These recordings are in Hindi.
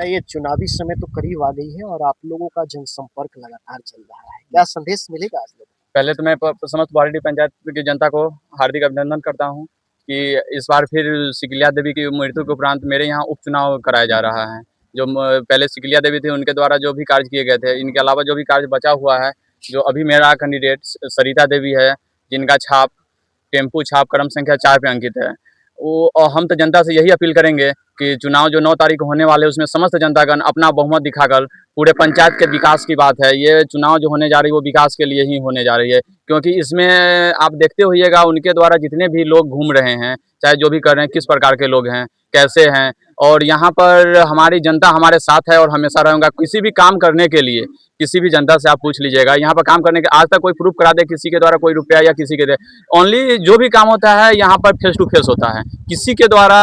बताइए, चुनावी समय तो करीब आ गई है और आप लोगों का जनसंपर्क लगातार चल रहा है। क्या संदेश मिलेगा आज लोगों को? पहले तो मैं समस्त बाल्टी पंचायत की जनता को हार्दिक अभिनंदन करता हूँ कि इस बार फिर सिकिलिया देवी की मृत्यु के उपरांत मेरे यहाँ उपचुनाव कराया जा रहा है। जो पहले सिकिलिया देवी थी उनके द्वारा जो भी कार्य किए गए थे, इनके अलावा जो भी कार्य बचा हुआ है, जो अभी मेरा कैंडिडेट सरिता देवी है, जिनका छाप टेम्पू छाप क्रम संख्या 4 पे अंकित है, वो और हम तो जनता से यही अपील करेंगे कि चुनाव जो 9 तारीख को होने वाले हैं उसमें समस्त जनतागण अपना बहुमत दिखाकर पूरे पंचायत के विकास की बात है। ये चुनाव जो होने जा रही है वो विकास के लिए ही होने जा रही है, क्योंकि इसमें आप देखते होइएगा उनके द्वारा जितने भी लोग घूम रहे हैं, चाहे जो भी कर रहे हैं, किस प्रकार के लोग हैं, कैसे हैं, और यहाँ पर हमारी जनता हमारे साथ है और हमेशा रहेगा। किसी भी काम करने के लिए किसी भी जनता से आप पूछ लीजिएगा, यहाँ पर काम करने के आज तक कोई प्रूफ करा दे किसी के द्वारा कोई रुपया या किसी के दे, ओनली जो भी काम होता है यहाँ पर फेस टू फेस होता है। किसी के द्वारा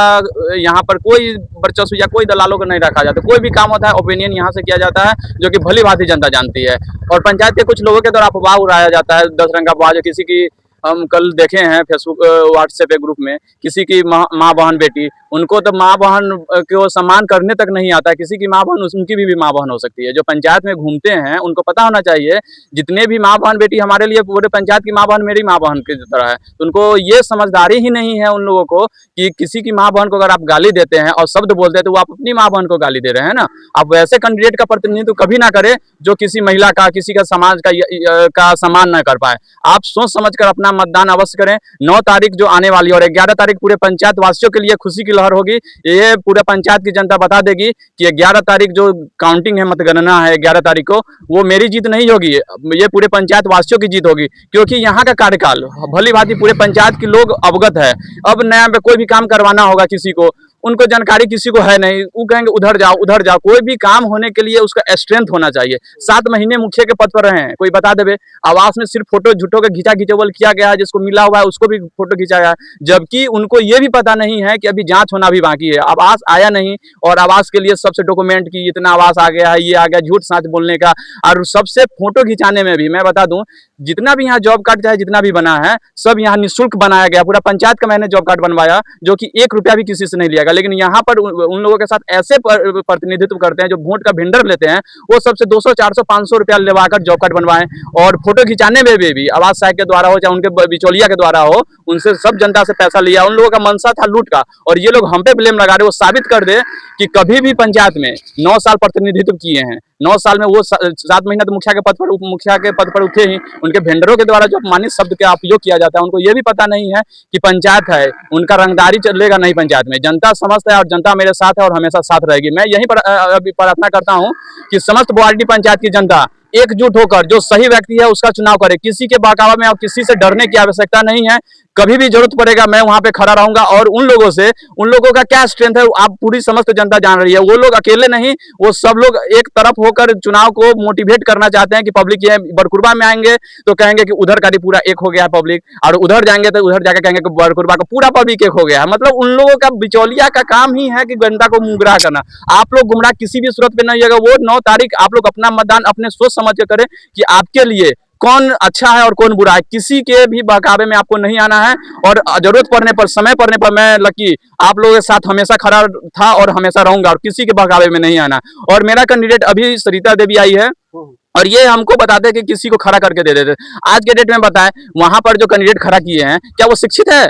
यहाँ पर कोई वर्चस्व या कोई दलालों को नहीं रखा जाता। कोई भी काम होता है ओपिनियन यहाँ से किया जाता है, जो कि भली भांति जनता जानती है। और पंचायत के कुछ लोगों के द्वारा अफवाह उड़ाया जाता है, 10 रंग का अफवाह, जो किसी की हम कल देखे हैं फेसबुक व्हाट्सएप ग्रुप में, किसी की माँ बहन बेटी, उनको तो माँ बहन को सम्मान करने तक नहीं आता है। किसी की माँ बहन उनकी भी माँ बहन हो सकती है। जो पंचायत में घूमते हैं उनको पता होना चाहिए, जितने भी माँ बहन बेटी हमारे लिए पूरे पंचायत की माँ बहन मेरी माँ बहन की तरह है। तो उनको ये समझदारी ही नहीं है उन लोगों को कि किसी की माँ बहन को अगर आप गाली देते हैं और शब्द बोलते हैं तो वो आप अपनी माँ बहन को गाली दे रहे हैं ना। आप वैसे कैंडिडेट का प्रतिनिधित्व कभी ना करें जो किसी महिला का, किसी का समाज का सम्मान न कर पाए। आप सोच समझ कर अपना मतदान अवश्य करें। 9 तारीख जो आने वाली है और 11 तारीख पूरे पंचायत वासियों के लिए खुशी की लहर होगी। ये पूरे पंचायत की जनता बता देगी कि 11 तारीख जो काउंटिंग है, मतगणना है 11 तारीख को, वो मेरी जीत नहीं होगी, ये पूरे पंचायत वासियों की जीत होगी। क्योंकि यहाँ का कार्यकाल भली भांति पूरे पंचायत के लोग अवगत है। अब नया में कोई भी काम करवाना होगा किसी को, उनको जानकारी किसी को है नहीं, वो कहेंगे उधर जाओ उधर जाओ। कोई भी काम होने के लिए उसका स्ट्रेंथ होना चाहिए। 7 महीने मुखिया के पद पर रहे हैं, कोई बता देवे। आवास में सिर्फ फोटो झूठों के खिंचावल किया गया है, जिसको मिला हुआ है उसको भी फोटो खिंचा गया है, जबकि उनको ये भी पता नहीं है कि अभी जांच होना भी बाकी है। आवास आया नहीं और आवास के लिए सबसे डॉक्यूमेंट की इतना आवास आ गया है, ये आ गया, झूठ साँच बोलने का। और सबसे फोटो खिंचाने में भी मैं बता दूं, जितना भी यहाँ जॉब कार्ड चाहे जितना भी बना है सब यहाँ निःशुल्क बनाया गया। पूरा पंचायत का मैंने जॉब कार्ड बनवाया, जो कि 1 रुपया भी किसी से नहीं लिया गया। लेकिन यहाँ पर उन लोगों के साथ ऐसे प्रतिनिधित्व करते हैं जो वोट का भेंडर लेते हैं, वो सबसे 200 400 500 रुपया लेवाकर जॉब कार्ड बनवाएं। और फोटो खिंचाने में भी आवाज साहब के द्वारा हो चाहे उनके बिचौलिया के द्वारा हो, उनसे सब जनता से पैसा लिया। उन लोगों का मनसा था लूट का, और ये लोग हम पे ब्लेम लगा रहे। वो साबित कर दे कि कभी भी पंचायत में 9 साल प्रतिनिधित्व किए हैं, 9 साल में वो 7 महीना तो मुखिया के पद पर, उप मुखिया के पद पर उठे ही। उनके भेंडरों के द्वारा जो अपमानित शब्द का उपयोग किया जाता है, उनको ये भी पता नहीं है कि पंचायत है, उनका रंगदारी चलेगा नहीं पंचायत में। जनता समस्त है और जनता मेरे साथ है और हमेशा साथ रहेगी। मैं यही अभी प्रार्थना करता हूँ कि समस्त बोआलटी पंचायत की जनता एकजुट होकर जो सही व्यक्ति है उसका चुनाव करे। किसी के बहकावा में और किसी से डरने की आवश्यकता नहीं है। कभी भी जरूरत पड़ेगा मैं वहां पे खड़ा रहूंगा। और उन लोगों का क्या स्ट्रेंथ है आप पूरी समस्त जनता जान रही है। वो लोग अकेले नहीं, वो सब लोग एक तरफ होकर चुनाव को मोटिवेट करना चाहते हैं कि पब्लिक ये बरकुरबा में आएंगे तो कहेंगे कि उधर का भी पूरा एक हो गया है पब्लिक, और उधर जाएंगे तो उधर जाकर कहेंगे कि बरकुरबा का पूरा पब्लिक एक हो गया है। मतलब उन लोगों का बिचौलिया का काम ही है कि जनता को गुमराह करना। आप लोग गुमराह किसी भी सूरत पे नहीं होगा। वो 9 तारीख आप लोग अपना मतदान अपने सोच समझ के करें कि आपके लिए कौन अच्छा है और कौन बुरा है। किसी के भी बहकावे में आपको नहीं आना है। और जरूरत पड़ने पर, समय पड़ने पर मैं लकी आप लोगों के साथ हमेशा खड़ा था और हमेशा रहूंगा, और किसी के बहकावे में नहीं आना। और मेरा कैंडिडेट अभी सरिता देवी आई है और ये हमको बताते कि किसी को खड़ा करके दे देते। आज के डेट में बताएं, वहां पर जो कैंडिडेट खड़ा किए हैं क्या वो शिक्षित है?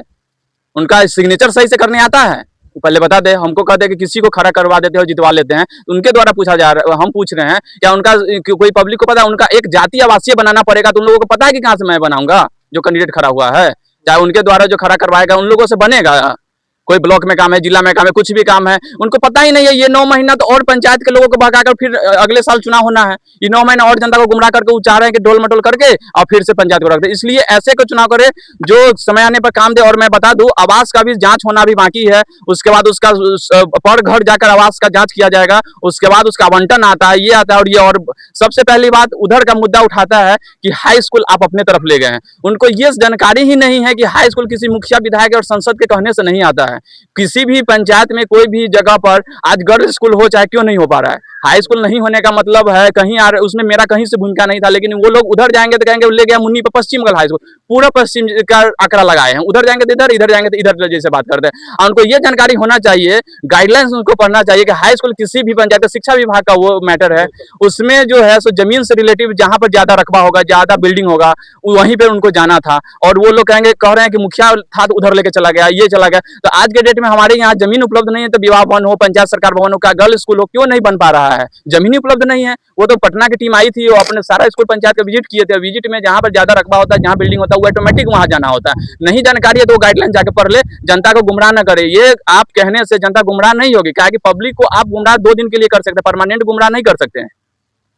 उनका सिग्नेचर सही से करने आता है? पहले बता दे। हमको कहते हैं कि किसी को खड़ा करवा देते हैं और जितवा लेते हैं। उनके द्वारा पूछा जा रहा है, हम पूछ रहे हैं क्या उनका कोई पब्लिक को पता है? उनका एक जातीय आवासीय बनाना पड़ेगा तो उन लोगों को पता है कि कहाँ से मैं बनाऊंगा? जो कैंडिडेट खड़ा हुआ है, चाहे उनके द्वारा जो खड़ा करवाएगा उन लोगों से बनेगा। कोई ब्लॉक में काम है, जिला में काम है, कुछ भी काम है, उनको पता ही नहीं है। ये 9 महीना तो और पंचायत के लोगों को भगाकर फिर अगले साल चुनाव होना है। ये 9 महीना और जनता को गुमराह करके वो चाह रहे हैं कि डोल मटोल करके और फिर से पंचायत को रख दे। इसलिए ऐसे को चुनाव करे जो समय आने पर काम दे। और मैं बता दूं, आवास का भी जांच होना भी बाकी है। उसके बाद उसका पर घर जाकर आवास का जांच किया जाएगा। उसके बाद उसका आवंटन आता है, ये आता है। और ये और सबसे पहली बात उधर का मुद्दा उठाता है कि हाई स्कूल आप अपने तरफ ले गए हैं। उनको ये जानकारी ही नहीं है कि हाई स्कूल किसी मुखिया विधायक और संसद के कहने से नहीं आता है। किसी भी पंचायत में कोई भी जगह पर आज गर्ल्स स्कूल हो चाहे क्यों नहीं हो पा रहा है। हाई स्कूल नहीं होने का मतलब है कहीं उसमें मेरा कहीं से भूमिका नहीं था, लेकिन वो लोग उधर जाएंगे तो कहेंगे ले गया मुन्नी पर पश्चिम बंगाल हाई स्कूल, पूरा पश्चिम का आंकड़ा लगाए हैं, उधर जाएंगे तो इधर, इधर जाएंगे तो इधर, जैसे बात करते हैं। और उनको ये जानकारी होना चाहिए, गाइडलाइंस उनको पढ़ना चाहिए कि हाई स्कूल किसी भी पंचायत शिक्षा विभाग का वो मैटर है, उसमें जो है सो जमीन से रिलेटिव जहां पर ज्यादा रकबा होगा, ज्यादा बिल्डिंग होगा, वहीं पर उनको जाना था। और वो लोग कह रहे हैं कि मुखिया था तो उधर लेके चला गया, ये चला गया। तो आज के डेट में हमारे यहाँ जमीन उपलब्ध नहीं है, तो विवाह भवन हो, पंचायत सरकार भवन हो, का गर्ल स्कूल हो, क्यों नहीं बन पा रहा है? जमीन उपलब्ध नहीं है। वो तो पटना की टीम आई थी, वो अपने सारा स्कूल पंचायत का विजिट किए थे, विजिट में जहां पर ज्यादा रकबा होता है, जहां बिल्डिंग होता है, वो ऑटोमेटिक वहां जाना होता है। नहीं जानकारी है तो गाइडलाइन जाके पढ़ ले, जनता को गुमराह न करे। ये आप कहने से जनता गुमराह नहीं होगी, क्या कि पब्लिक को आप गुमराह 2 दिन के लिए कर सकते हैं, परमानेंट गुमराह नहीं कर सकते हैं।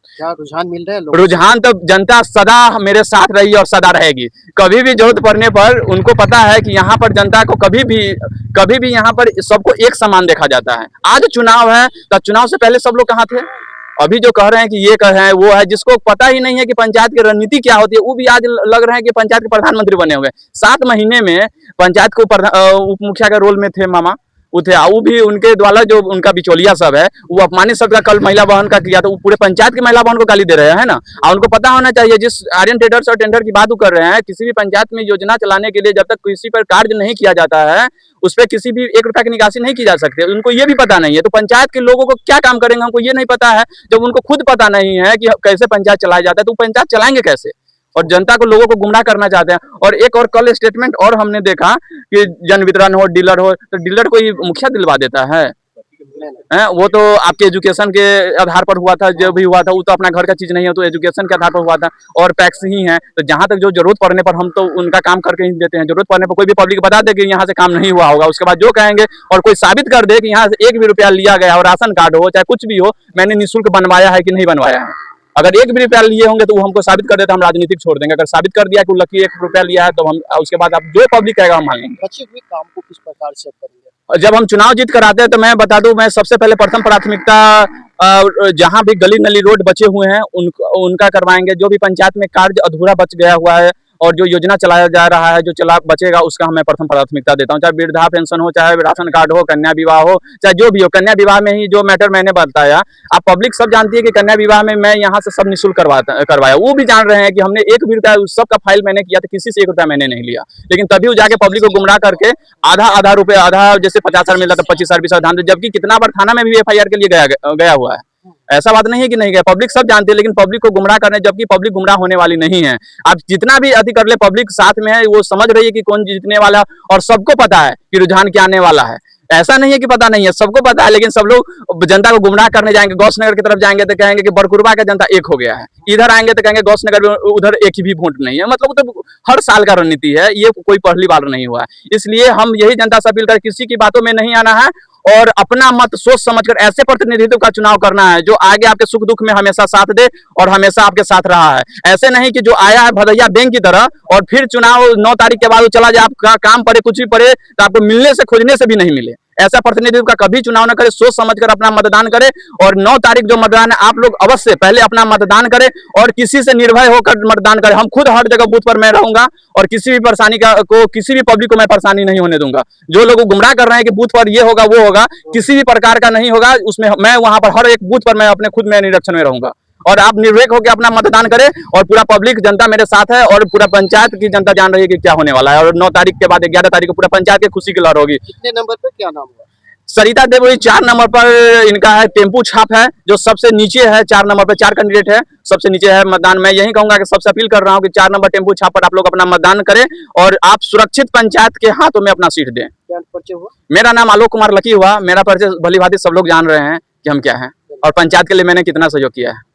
क्या रुझान मिल रहे हैं लोग? रुझान तो जनता सदा मेरे साथ रही और सदा रहेगी। कभी भी जरूरत पड़ने पर उनको पता है कि यहाँ पर जनता को कभी भी यहाँ पर सबको एक समान देखा जाता है। आज चुनाव है तो चुनाव से पहले सब लोग कहाँ थे? अभी जो कह रहे हैं कि ये कह रहे हैं वो है, जिसको पता ही नहीं है कि पंचायत की रणनीति क्या होती है, वो भी आज लग रहे हैं कि पंचायत के प्रधानमंत्री बने हुए। 7 महीने में पंचायत को उप मुखिया के रोल में थे मामा, वो भी उनके द्वारा जो उनका बिचौलिया सब है, वो अपमानित शब्द का कल महिला बहन का किया, तो वो पूरे पंचायत की महिला बहन को गाली दे रहे हैं ना। और उनको पता होना चाहिए, जिस आर्यन ट्रेडर्स और टेंडर की बात कर रहे हैं, किसी भी पंचायत में योजना चलाने के लिए जब तक किसी पर कार्य नहीं किया जाता है, उस पर किसी भी 1 रुपया की निकासी नहीं की जा सकती। उनको ये भी पता नहीं है, तो पंचायत के लोगों को क्या काम करेंगे हमको ये नहीं पता है। जब उनको खुद पता नहीं है कि कैसे पंचायत चलाया जाता है, तो पंचायत चलाएंगे कैसे? और जनता को, लोगों को गुमराह करना चाहते हैं। और एक और कल स्टेटमेंट और हमने देखा कि जन वितरण हो, डीलर हो, तो डीलर कोई मुखिया दिलवा देता है? वो तो आपके एजुकेशन के आधार पर हुआ था, जो भी हुआ था वो तो अपना घर का चीज नहीं है, तो एजुकेशन के आधार पर हुआ था और टैक्स ही है। तो जहां तक जो जरूरत पड़ने पर हम तो उनका काम करके ही देते हैं। जरूरत पड़ने पर कोई भी पब्लिक बता दे कि यहाँ से काम नहीं हुआ होगा, उसके बाद जो कहेंगे और कोई साबित कर दे कि यहाँ से 1 भी रुपया लिया गया हो, राशन कार्ड हो चाहे कुछ भी हो, मैंने निःशुल्क बनवाया है कि नहीं बनवाया है। अगर 1 भी रुपया लिए होंगे तो वो हमको साबित कर दे तो हम राजनीतिक छोड़ देंगे। अगर साबित कर दिया कि लकी 1 रुपया लिया है तो हम उसके बाद आप जो पब्लिक कहेगा हम मान लेंगे। बचे हुए काम को किस प्रकार से करेंगे? जब हम चुनाव जीत कर आते हैं तो मैं बता दूं, मैं सबसे पहले प्रथम प्राथमिकता जहां भी गली नली रोड बचे हुए हैं उनका करवाएंगे। जो भी पंचायत में कार्य अधूरा बच गया हुआ है और जो योजना चलाया जा रहा है, जो बचेगा उसका मैं प्रथम प्राथमिकता देता हूं। चाहे वृद्धा पेंशन हो, चाहे राशन कार्ड हो, कन्या विवाह हो, चाहे जो भी हो। कन्या विवाह में ही जो मैटर मैंने बताया, आप पब्लिक सब जानती है कि कन्या विवाह में मैं यहाँ से सब निःशुल्क करवाया। वो भी जान रहे हैं कि हमने 1 भी रुपया उस सब का फाइल मैंने किया था, किसी से 1 रुपया मैंने नहीं लिया। लेकिन तभी वो जाके पब्लिक को गुमराह करके आधा रुपया, आधा जैसे 50,000 मिलता था, 25,000 20,000, जबकि कितना बार थाना में भी FIR के लिए गया हुआ है। ऐसा बात नहीं है कि नहीं गया, पब्लिक सब जानती है, लेकिन पब्लिक को गुमराह करने, जबकि पब्लिक गुमराह होने वाली नहीं है। आप जितना भी अधिक कर ले, पब्लिक साथ में है, वो समझ रही है कि कौन जीतने वाला है और सबको पता है कि रुझान क्या आने वाला है। ऐसा नहीं है कि पता नहीं है, सबको पता है, लेकिन सब लोग जनता को गुमराह करने जाएंगे। गौसनगर की तरफ जाएंगे तो कहेंगे कि बरकुरबा का जनता एक हो गया है, इधर आएंगे तो कहेंगे गौसनगर में उधर एक भी वोट नहीं है। मतलब तो हर साल का रणनीति है, ये कोई पहली बार नहीं हुआ है। इसलिए हम यही जनता से अपील कर, किसी की बातों में नहीं आना है और अपना मत सोच समझकर ऐसे प्रतिनिधित्व का चुनाव करना है जो आगे आपके सुख दुख में हमेशा साथ दे और हमेशा आपके साथ रहा है। ऐसे नहीं कि जो आया है भदैया बैंक की तरह और फिर चुनाव 9 तारीख के बाद चला जाए, आपका काम पड़े कुछ भी पड़े तो आपको मिलने से खोजने से भी नहीं मिले। ऐसा प्रतिनिधित्व का कभी चुनाव न करे, सोच समझकर अपना मतदान करे। और 9 तारीख जो मतदान है, आप लोग अवश्य पहले अपना मतदान करें और किसी से निर्भय होकर मतदान करें। हम खुद हर जगह बूथ पर मैं रहूंगा और किसी भी परेशानी किसी भी पब्लिक को मैं परेशानी नहीं होने दूंगा। जो लोग गुमराह कर रहे हैं कि बूथ पर ये होगा वो होगा, किसी भी प्रकार का नहीं होगा। उसमें मैं वहां पर हर एक बूथ पर मैं अपने खुद में निरीक्षण में रहूंगा और आप निर्भीक होकर अपना मतदान करें। और पूरा पब्लिक जनता मेरे साथ है और पूरा पंचायत की जनता जान रही है कि क्या होने वाला है। और 9 तारीख के बाद 11 तारीख को पूरा पंचायत की खुशी की लहर होगी। कितने नंबर पे क्या नाम हुआ? सरिता देवी 4 नंबर पर इनका है। टेम्पू छाप है जो सबसे नीचे है, 4 नंबर पर 4 कैंडिडेट है, सबसे नीचे है मतदान। मैं यही कहूंगा कि सबसे अपील कर रहा हूं कि 4 नंबर टेम्पू छाप पर आप लोग अपना मतदान करें और आप सुरक्षित पंचायत के हाथों में अपना सीट दें। क्या परिचय हुआ? मेरा नाम आलोक कुमार लकी हुआ। मेरा परिचय भली भांति सब लोग जान रहे हैं कि हम क्या हैं और पंचायत के लिए मैंने कितना सहयोग किया है।